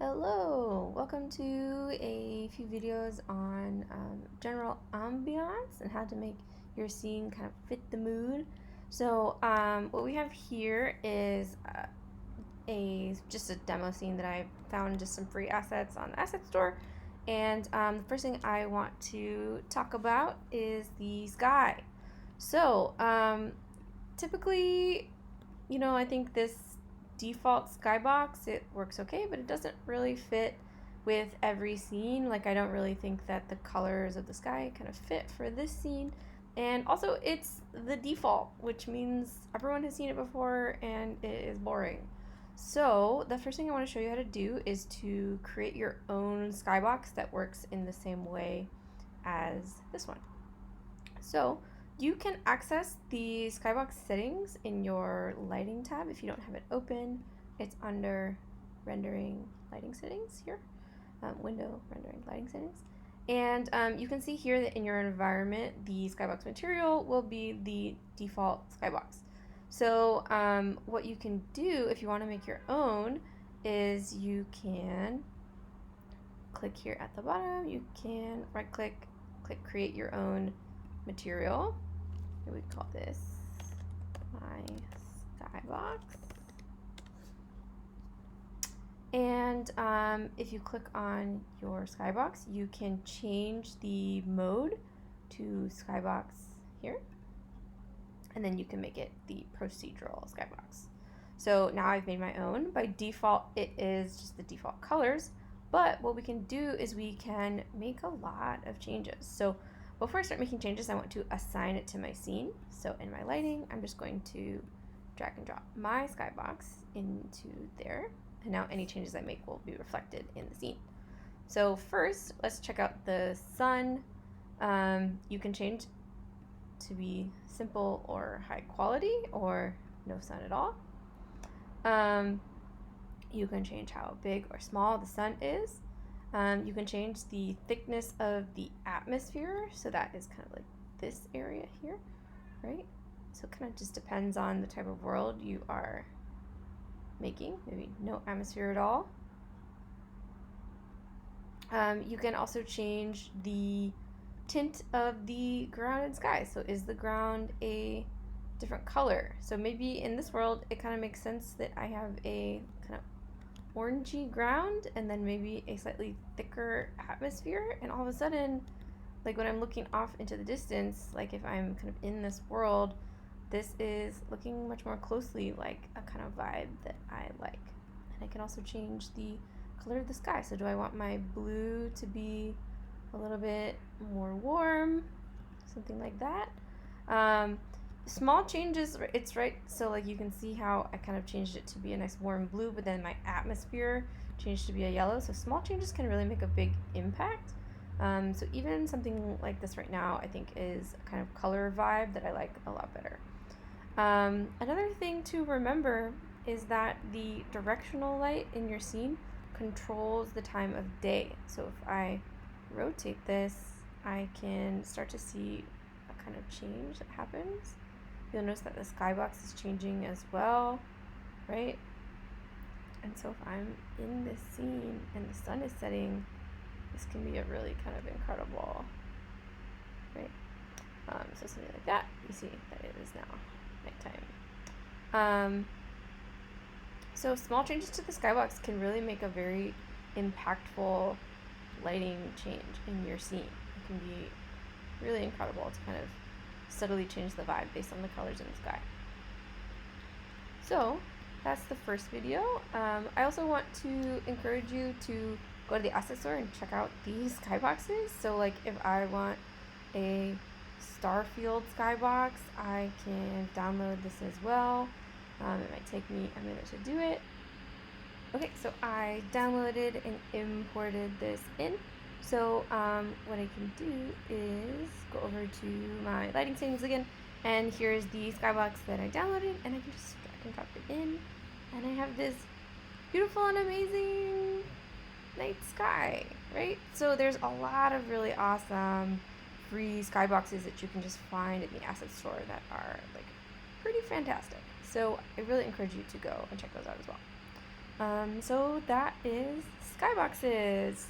Hello, welcome to a few videos on general ambiance and how to make your scene kind of fit the mood. So what we have here is just a demo scene that I found just some free assets on the asset store. And the first thing I want to talk about is the sky. So typically, I think this default skybox, it works okay, but it doesn't really fit with every scene. Like, I don't really think that the colors of the sky kind of fit for this scene. And also, it's the default, which means everyone has seen it before and it is boring. So the first thing I want to show you how to do is to create your own skybox that works in the same way as this one. So you can access the Skybox settings in your lighting tab if you don't have it open. It's under rendering lighting settings here, window rendering lighting settings. And you can see here that in your environment, the Skybox material will be the default Skybox. So what you can do if you want to make your own is you can click here at the bottom. You can right click create your own material. We call this my skybox. And if you click on your skybox, you can change the mode to skybox here. And then you can make it the procedural skybox. So now I've made my own. By default, it is just the default colors. But what we can do is we can make a lot of changes. So before I start making changes, I want to assign it to my scene. So in my lighting, I'm just going to drag and drop my skybox into there. And now any changes I make will be reflected in the scene. So first, let's check out the sun. You can change to be simple or high quality or no sun at all. You can change how big or small the sun is. You can change the thickness of the atmosphere, so that is kind of like this area here, right? So it kind of just depends on the type of world you are making, maybe no atmosphere at all. You can also change the tint of the ground and sky. So is the ground a different color? So maybe in this world, it kind of makes sense that I have a kind of orangey ground and then maybe a slightly thicker atmosphere, and all of a sudden, like when I'm looking off into the distance, like if I'm kind of in this world, this is looking much more closely like a kind of vibe that I like. And I can also change the color of the sky. So do I want my blue to be a little bit more warm, something like that? Small changes, it's right, so like you can see how I kind of changed it to be a nice warm blue, but then my atmosphere changed to be a yellow. So small changes can really make a big impact. So even something like this right now, I think is a kind of color vibe that I like a lot better. Another thing to remember is that the directional light in your scene controls the time of day. So if I rotate this, I can start to see a kind of change that happens. You'll notice that the skybox is changing as well, right? And so if I'm in this scene and the sun is setting, this can be a really kind of incredible, right? So something like that, you see that it is now nighttime. So small changes to the skybox can really make a very impactful lighting change in your scene. It can be really incredible to kind of subtly change the vibe based on the colors in the sky. So that's the first video. I also want to encourage you to go to the asset store and check out these skyboxes. So like if I want a Starfield skybox, I can download this as well. It might take me a minute to do it. Okay, so I downloaded and imported this in. So what I can do is go over to my lighting settings again, and here's the skybox that I downloaded, and I can just drag and drop it in, and I have this beautiful and amazing night sky, right? So there's a lot of really awesome free skyboxes that you can just find in the asset store that are like pretty fantastic. So I really encourage you to go and check those out as well. So that is Skyboxes.